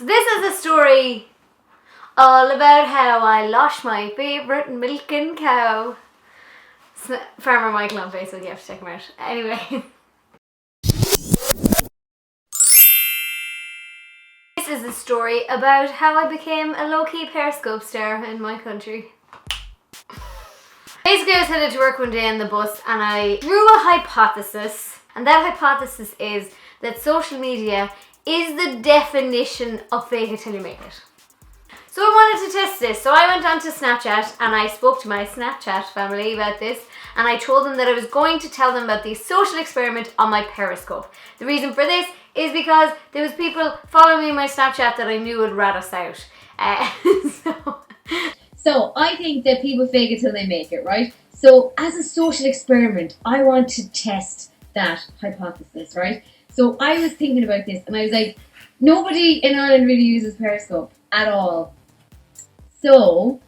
So this is a story all about how I lost my favourite milking cow. Farmer Michael on Facebook, you have to check him out. Anyway. This is a story about how I became a low-key Periscope star in my country. Basically, I was headed to work one day on the bus and I drew a hypothesis. And that hypothesis is that social media is the definition of fake it till you make it. So I wanted to test this. So I went on to Snapchat and I spoke to my Snapchat family about this. And I told them that I was going to tell them about the social experiment on my Periscope. The reason for this is because there was people following me on my Snapchat that I knew would rat us out. So I think that people fake it till they make it, right? So as a social experiment, I want to test that hypothesis, right? So I was thinking about this and I was like, nobody in Ireland really uses Periscope at all. So,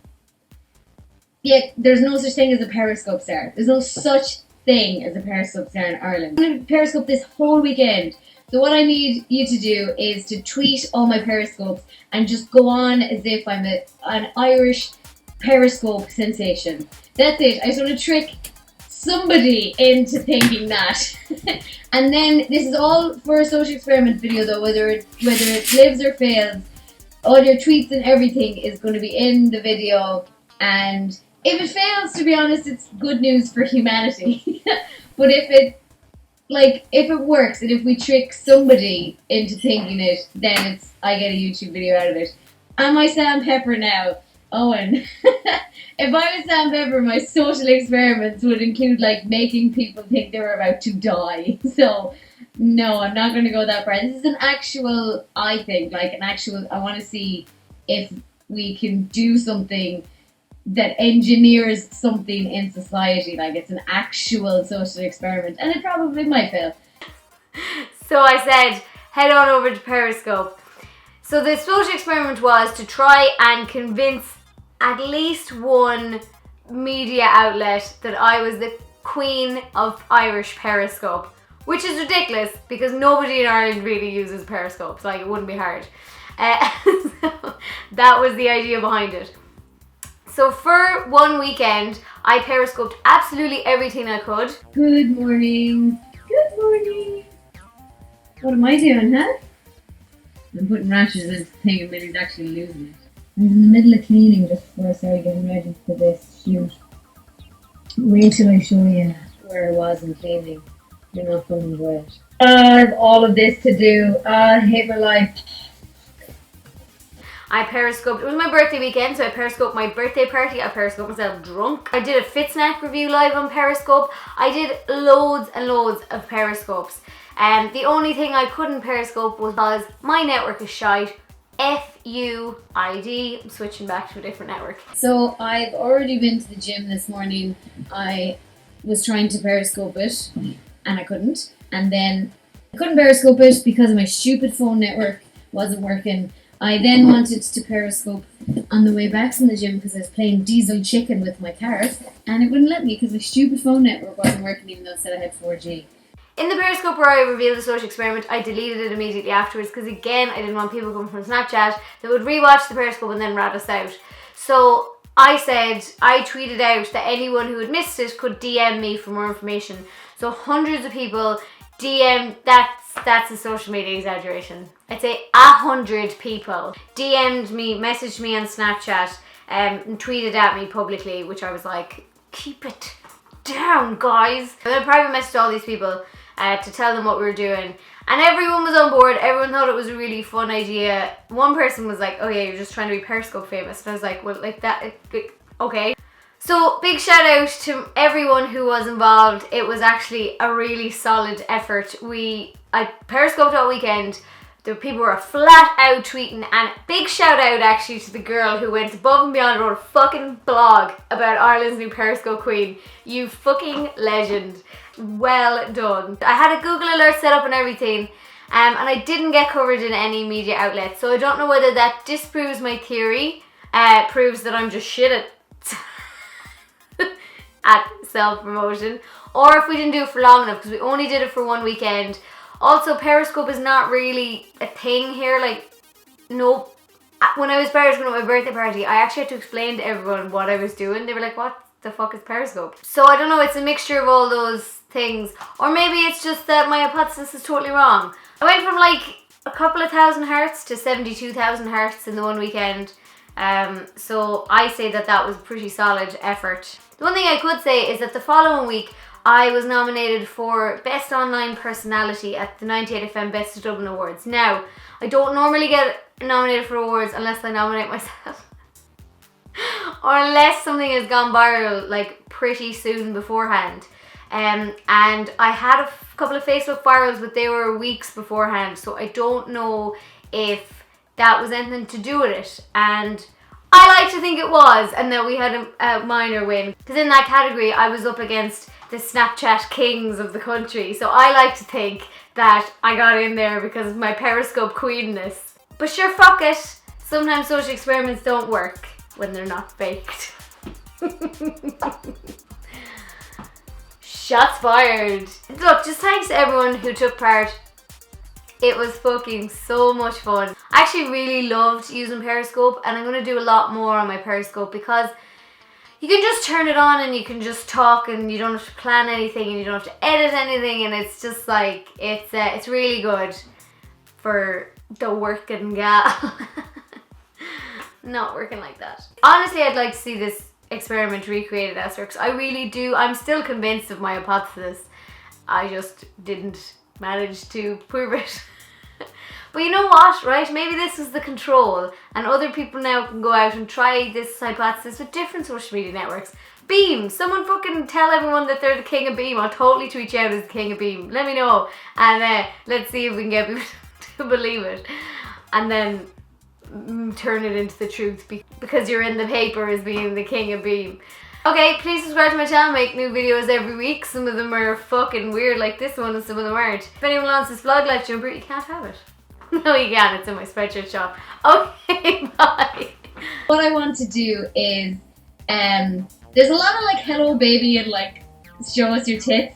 yeah, there's no such thing as a Periscope star. There's no such thing as a Periscope star in Ireland. I'm going to Periscope this whole weekend. So what I need you to do is to tweet all my Periscopes and just go on as if I'm an Irish Periscope sensation. That's it. I just want to trick somebody into thinking that. And then this is all for a social experiment video though, whether it lives or fails. All your tweets and everything is going to be in the video, and if it fails, to be honest, it's good news for humanity. But if it works and if we trick somebody into thinking it, then I get a YouTube video out of it. Am I Sam Pepper now? Owen. If I was Sam Pepper, my social experiments would include making people think they were about to die. So no, I'm not going to go that far. This is an actual, I think, I want to see if we can do something that engineers something in society. It's an actual social experiment, and it probably might fail. So I said, head on over to Periscope. So the social experiment was to try and convince at least one media outlet that I was the queen of Irish Periscope. Which is ridiculous because nobody in Ireland really uses Periscope. It wouldn't be hard. So that was the idea behind it. So for one weekend, I Periscoped absolutely everything I could. Good morning. Good morning. What am I doing, huh? I'm putting rashes in the thing and Millie's actually losing it. I'm in the middle of cleaning just before I started getting ready for this shoot. Wait till I show you where I was in cleaning. You're not going to enjoy it. I have all of this to do. I hate my life. I Periscoped. It was my birthday weekend, so I Periscoped my birthday party. I Periscoped myself drunk. I did a Fit Snack review live on Periscope. I did loads and loads of Periscopes. The only thing I couldn't Periscope was because my network is shite. FUID. I'm switching back to a different network. So I've already been to the gym this morning. I was trying to Periscope it and I couldn't. And then I couldn't Periscope it because my stupid phone network wasn't working. I then wanted to Periscope on the way back from the gym because I was playing Diesel Chicken with my carrot, and it wouldn't let me because my stupid phone network wasn't working even though it said I had 4G. In the Periscope where I revealed the social experiment, I deleted it immediately afterwards because again, I didn't want people coming from Snapchat that would rewatch the Periscope and then rat us out. So I tweeted out that anyone who had missed it could DM me for more information. So hundreds of people DM'd, that's a social media exaggeration. I'd say 100 people DM'd me, messaged me on Snapchat, and tweeted at me publicly, which I was like, keep it down, guys. And then I private messaged all these people to tell them what we were doing. And everyone was on board. Everyone thought it was a really fun idea. One person was like, oh yeah, you're just trying to be Periscope famous. And I was like, well, okay. So big shout out to everyone who was involved. It was actually a really solid effort. I Periscoped all weekend. The people were flat out tweeting, and big shout out actually to the girl who went above and beyond and wrote a fucking blog about Ireland's new Periscope queen. You fucking legend. Well done. I had a Google alert set up and everything, and I didn't get covered in any media outlets, so I don't know whether that disproves my theory, proves that I'm just shit at self-promotion, or if we didn't do it for long enough because we only did it for one weekend. Also, Periscope is not really a thing here. no. When I was Periscope at my birthday party, I actually had to explain to everyone what I was doing. They were like, what the fuck is Periscope? So I don't know, it's a mixture of all those things. Or maybe it's just that my hypothesis is totally wrong. I went from like a couple of thousand hertz to 72,000 hertz in the one weekend. So I say that that was a pretty solid effort. The one thing I could say is that the following week, I was nominated for Best Online Personality at the 98FM Best of Dublin Awards. Now, I don't normally get nominated for awards unless I nominate myself. Or unless something has gone viral like pretty soon beforehand. And I had a couple of Facebook virals, but they were weeks beforehand. So I don't know if that was anything to do with it. And I like to think it was, and that we had a minor win. Because in that category, I was up against the Snapchat kings of the country. So I like to think that I got in there because of my Periscope queenness. But sure, fuck it. Sometimes social experiments don't work when they're not faked. Shots fired. Look, just thanks to everyone who took part. It was fucking so much fun. I actually really loved using Periscope, and I'm going to do a lot more on my Periscope because you can just turn it on and you can just talk, and you don't have to plan anything, and you don't have to edit anything, and it's just like, it's really good for the working gal. Not working like that. Honestly, I'd like to see this experiment recreated elsewhere because I really do. I'm still convinced of my hypothesis. I just didn't manage to prove it. But you know what, right? Maybe this is the control, and other people now can go out and try this hypothesis with different social media networks. Beam! Someone fucking tell everyone that they're the king of Beam. I'll totally tweet you out as the king of Beam. Let me know, and let's see if we can get people to believe it. And then turn it into the truth because you're in the paper as being the king of Beam. Okay, please subscribe to my channel. I make new videos every week. Some of them are fucking weird like this one, and some of them aren't. If anyone wants this vlog life jumper, you can't have it. No, you can. It's in my spreadshirt shop. Okay, bye. What I want to do is, there's a lot of like hello baby and like show us your tits.